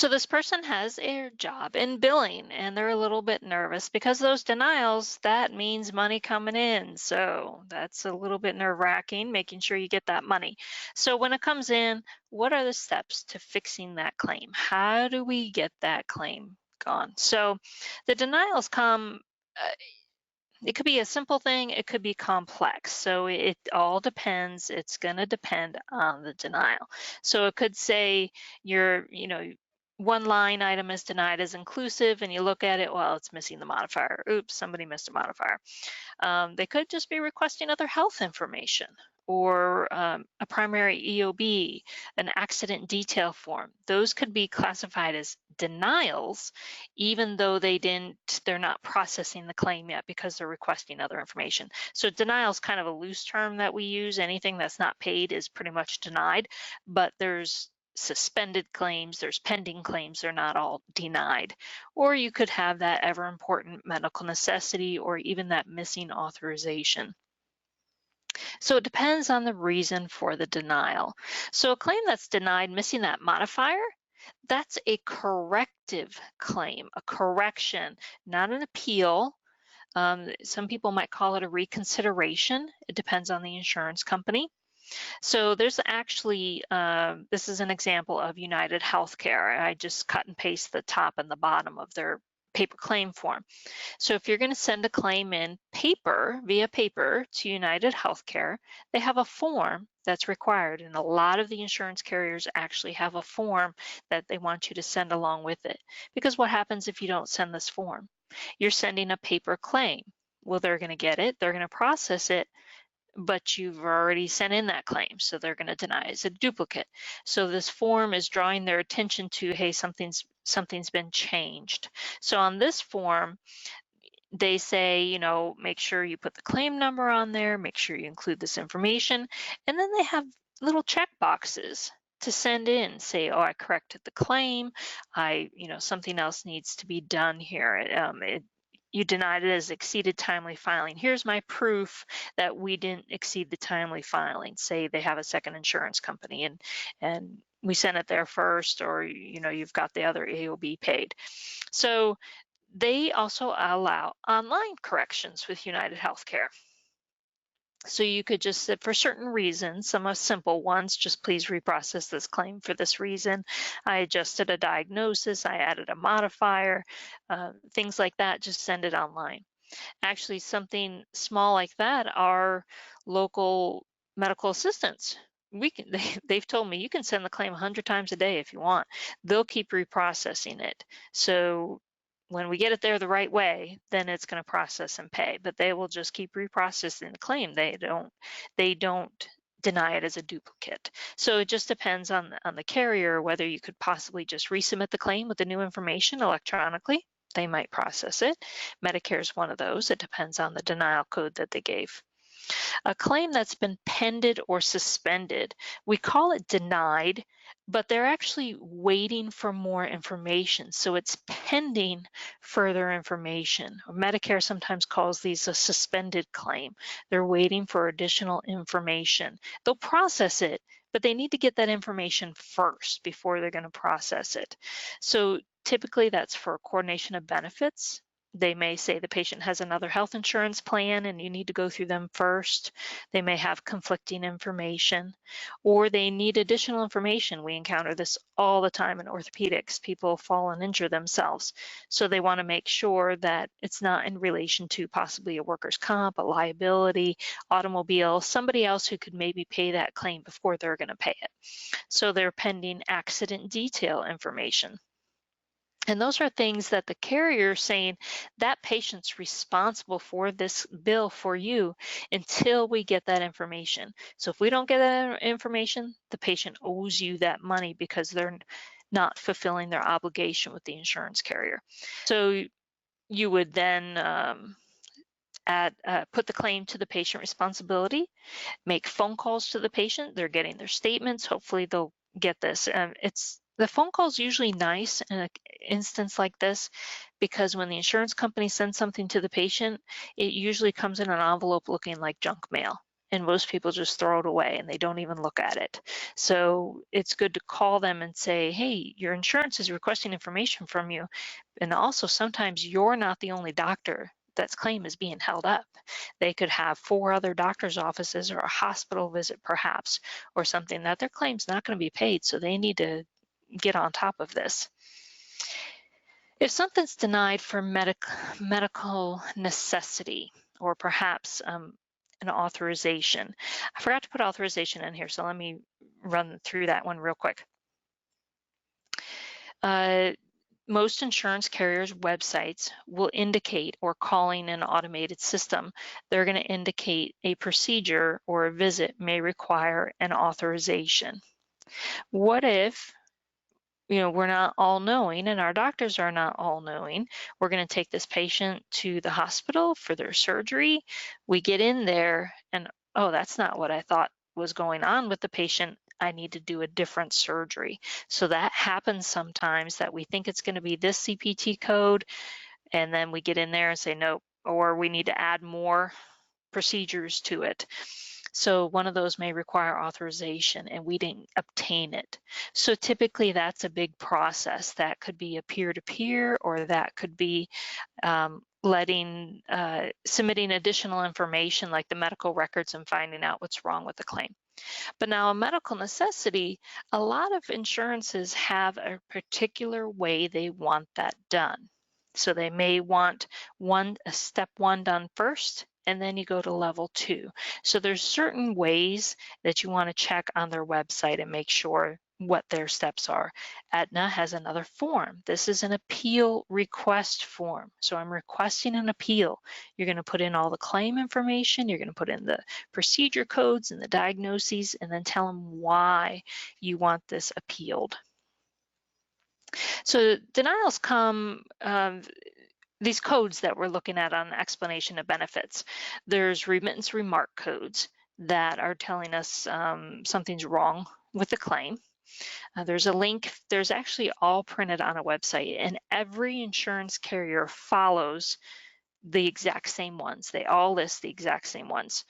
So this person has a job in billing and they're a little bit nervous because those denials, that means money coming in. So that's a little bit nerve-wracking, making sure you get that money. So when it comes in, what are the steps to fixing that claim? How do we get that claim gone? So the denials come, it could be a simple thing, it could be complex. So it all depends. It's going to depend on the denial. So it could say one line item is denied as inclusive, and you look at it, well, it's missing the modifier. Oops, somebody missed a modifier. They could just be requesting other health information or a primary EOB, an accident detail form. Those could be classified as denials, even though they're not processing the claim yet because they're requesting other information. So denial is kind of a loose term that we use. Anything that's not paid is pretty much denied, but there's suspended claims, there's pending claims, they're not all denied. Or you could have that ever important medical necessity or even that missing authorization. So it depends on the reason for the denial. So a claim that's denied missing that modifier, that's a corrective claim, a correction, not an appeal. Some people might call it a reconsideration. It depends on the insurance company. So there's actually, this is an example of United Healthcare. I just cut and paste the top and the bottom of their paper claim form. So if you're going to send a claim in via paper to United Healthcare, they have a form that's required, and a lot of the insurance carriers actually have a form that they want you to send along with it. Because what happens if you don't send this form? You're sending a paper claim. Well, they're going to get it, they're going to process it, but you've already sent in that claim, so they're going to deny it's a duplicate. So this form is drawing their attention to, hey, something's been changed. So on this form, they say, make sure you put the claim number on there, make sure you include this information, and then they have little check boxes to send in, say, oh, I corrected the claim, something else needs to be done here. You denied it as exceeded timely filing. Here's my proof that we didn't exceed the timely filing. Say they have a second insurance company and we sent it there first, or you've got the other AOB paid. So they also allow online corrections with United Healthcare. So you could just, for certain reasons, some of simple ones, just please reprocess this claim for this reason. I adjusted a diagnosis, I added a modifier, things like that, just send it online. Actually, something small like that are local medical assistants. They've told me you can send the claim 100 times a day if you want. They'll keep reprocessing it. So when we get it there the right way, then it's going to process and pay, but they will just keep reprocessing the claim. They don't deny it as a duplicate. So it just depends on the carrier whether you could possibly just resubmit the claim with the new information electronically. They might process it. Medicare is one of those. It depends on the denial code that they gave. A claim that's been pended or suspended, we call it denied, but they're actually waiting for more information. So it's pending further information. Medicare sometimes calls these a suspended claim. They're waiting for additional information. They'll process it, but they need to get that information first before they're going to process it. So typically that's for coordination of benefits. They may say the patient has another health insurance plan and you need to go through them first. They may have conflicting information, or they need additional information. We encounter this all the time in orthopedics. People fall and injure themselves. So they want to make sure that it's not in relation to possibly a workers' comp, a liability, automobile, somebody else who could maybe pay that claim before they're going to pay it. So they're pending accident detail information. And those are things that the carrier is saying that patient's responsible for this bill for you until we get that information. So if we don't get that information, the patient owes you that money because they're not fulfilling their obligation with the insurance carrier. So you would then put the claim to the patient responsibility, make phone calls to the patient. They're getting their statements. Hopefully they'll get this. The phone call is usually nice in an instance like this because when the insurance company sends something to the patient, it usually comes in an envelope looking like junk mail. and most people just throw it away and they don't even look at it. So it's good to call them and say, hey, your insurance is requesting information from you. And also sometimes you're not the only doctor that's claim is being held up. They could have 4 other doctor's offices or a hospital visit perhaps, or something that their claim's not going to be paid, so they need to get on top of this. If something's denied for medical necessity, or perhaps an authorization. I forgot to put authorization in here, so let me run through that one real quick. Most insurance carriers' websites will indicate, or calling an automated system, they're going to indicate a procedure or a visit may require an authorization. What if we're not all knowing and our doctors are not all knowing? We're going to take this patient to the hospital for their surgery. We get in there and, oh, that's not what I thought was going on with the patient. I need to do a different surgery. So that happens sometimes, that we think it's going to be this CPT code, and then we get in there and say, nope, or we need to add more procedures to it. So one of those may require authorization and we didn't obtain it. So typically that's a big process. That could be a peer-to-peer, or that could be submitting additional information like the medical records and finding out what's wrong with the claim. But now a medical necessity, a lot of insurances have a particular way they want that done. So they may want step 1 done first, and then you go to level 2. So there's certain ways that you want to check on their website and make sure what their steps are. Aetna has another form. This is an appeal request form. So I'm requesting an appeal. You're going to put in all the claim information, you're going to put in the procedure codes and the diagnoses, and then tell them why you want this appealed. So denials come, these codes that we're looking at on the explanation of benefits. There's remittance remark codes that are telling us something's wrong with the claim. There's a link, there's actually all printed on a website, and every insurance carrier follows the exact same ones. They all list the exact same ones.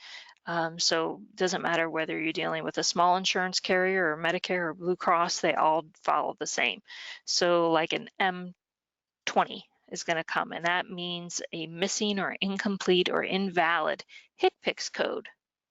So it doesn't matter whether you're dealing with a small insurance carrier or Medicare or Blue Cross, they all follow the same. So like an M20 is going to come, and that means a missing or incomplete or invalid HCPCS code.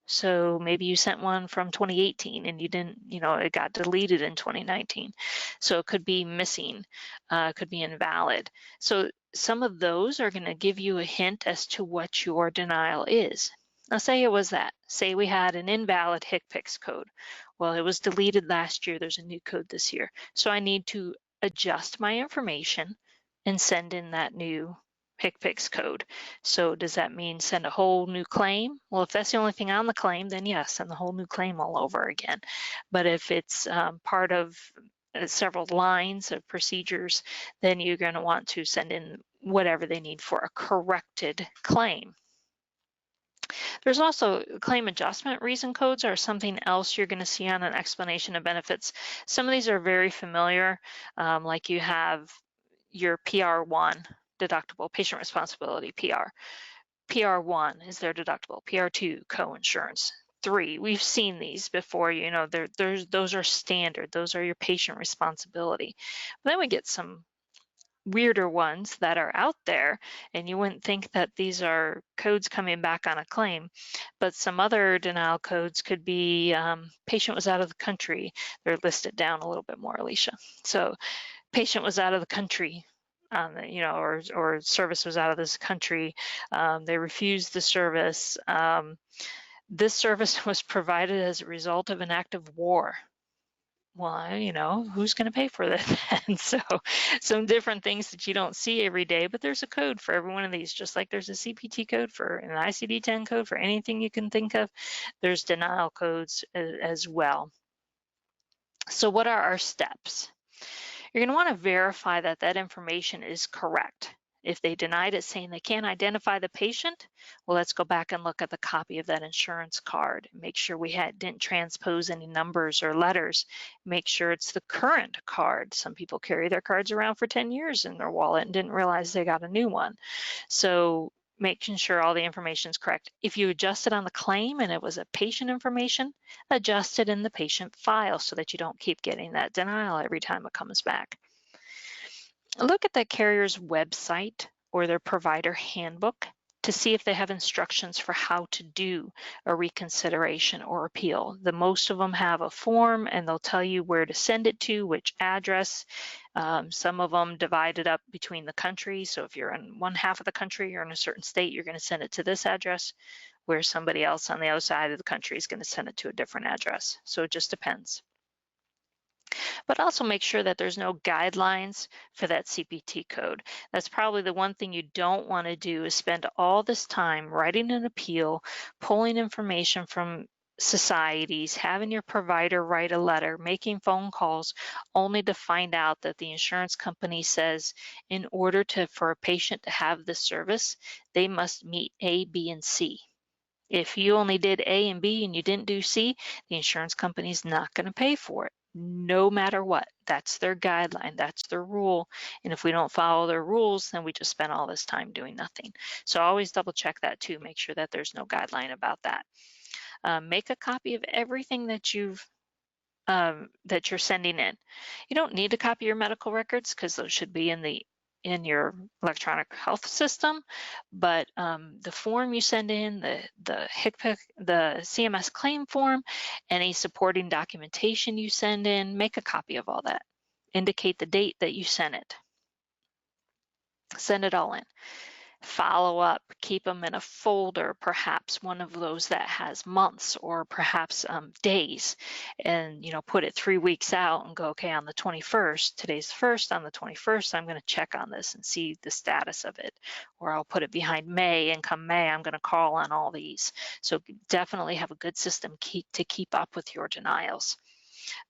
So maybe you sent one from 2018 and you didn't, it got deleted in 2019. So it could be missing, could be invalid. So some of those are going to give you a hint as to what your denial is. Now say it was that. Say we had an invalid HCPCS code. Well, it was deleted last year. There's a new code this year. So I need to adjust my information and send in that new HCPCS code. So does that mean send a whole new claim? Well, if that's the only thing on the claim, then yes, send the whole new claim all over again. But if it's part of several lines of procedures, then you're going to want to send in whatever they need for a corrected claim. There's also claim adjustment reason codes are something else you're going to see on an explanation of benefits. Some of these are very familiar, like you have your PR1 deductible, patient responsibility PR. PR1 is their deductible, PR2 co-insurance. 3, we've seen these before, those are standard, those are your patient responsibility. But then we get some weirder ones that are out there, and you wouldn't think that these are codes coming back on a claim, but some other denial codes could be patient was out of the country. They're listed down a little bit more, Alicia. So patient was out of the country, or service was out of this country. They refused the service. This service was provided as a result of an act of war. Well, who's going to pay for that? And so some different things that you don't see every day, but there's a code for every one of these, just like there's a CPT code for an ICD-10 code for anything you can think of. There's denial codes as well. So what are our steps? You're going to want to verify that that information is correct. If they denied it saying they can't identify the patient, well, let's go back and look at the copy of that insurance card. Make sure we didn't transpose any numbers or letters. Make sure it's the current card. Some people carry their cards around for 10 years in their wallet and didn't realize they got a new one. So making sure all the information is correct. If you adjusted on the claim and it was a patient information, adjust it in the patient file so that you don't keep getting that denial every time it comes back. Look at the carrier's website or their provider handbook to see if they have instructions for how to do a reconsideration or appeal. Most of them have a form and they'll tell you where to send it to, which address. Some of them divide it up between the countries. So if you're in one half of the country or in a certain state, you're going to send it to this address, where somebody else on the other side of the country is going to send it to a different address. So it just depends. But also make sure that there's no guidelines for that CPT code. That's probably the one thing you don't want to do, is spend all this time writing an appeal, pulling information from societies, having your provider write a letter, making phone calls, only to find out that the insurance company says in order for a patient to have this service, they must meet A, B, and C. If you only did A and B and you didn't do C, the insurance company is not going to pay for it, no matter what. That's their guideline, that's their rule. And if we don't follow their rules, then we just spend all this time doing nothing. So always double check that too, make sure that there's no guideline about that. Make a copy of everything that you're sending in. You don't need to copy your medical records because those should be in your electronic health system, but the form you send in, the HCPCS, the CMS claim form, any supporting documentation you send in, make a copy of all that. Indicate the date that you sent it. Send it all in. Follow up, keep them in a folder, perhaps one of those that has months or perhaps days, and put it 3 weeks out and go, okay, on the 21st, today's the 1st, on the 21st, I'm going to check on this and see the status of it. Or I'll put it behind May, and come May, I'm going to call on all these. So definitely have a good system to keep up with your denials.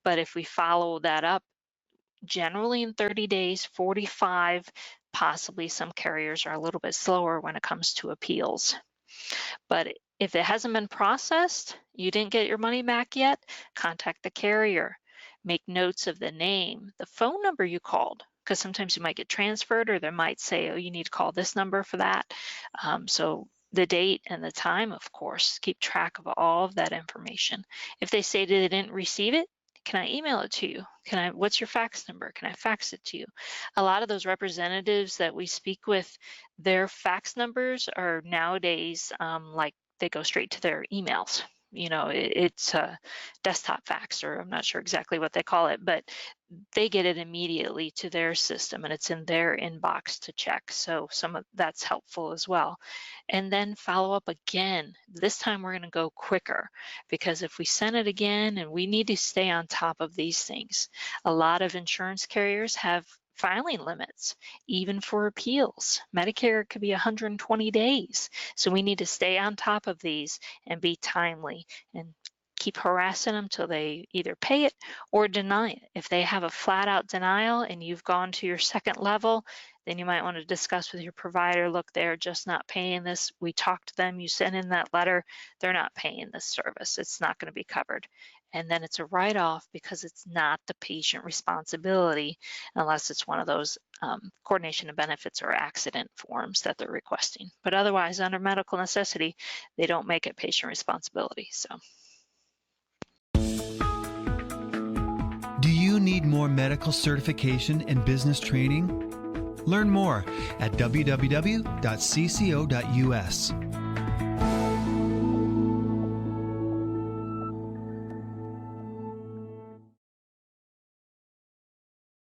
But if we follow that up, generally in 30 days, 45, possibly some carriers are a little bit slower when it comes to appeals. But if it hasn't been processed, you didn't get your money back yet, contact the carrier. Make notes of the name, the phone number you called, because sometimes you might get transferred, or they might say, oh, you need to call this number for that. So the date and the time, of course, keep track of all of that information. If they say they didn't receive it, can I email it to you? What's your fax number? Can I fax it to you? A lot of those representatives that we speak with, their fax numbers are nowadays like they go straight to their emails. It's a desktop fax, or I'm not sure exactly what they call it, but they get it immediately to their system and it's in their inbox to check. So some of that's helpful as well. And then follow up again. This time we're going to go quicker, because if we send it again, and we need to stay on top of these things. A lot of insurance carriers have filing limits, even for appeals. Medicare could be 120 days. So we need to stay on top of these and be timely and keep harassing them till they either pay it or deny it. If they have a flat out denial and you've gone to your second level, then you might want to discuss with your provider, look, they're just not paying this. We talked to them, you sent in that letter, they're not paying this service. It's not going to be covered. And then it's a write-off, because it's not the patient responsibility unless it's one of those coordination of benefits or accident forms that they're requesting. But otherwise, under medical necessity, they don't make it patient responsibility. So. Do you need more medical certification and business training? Learn more at www.cco.us.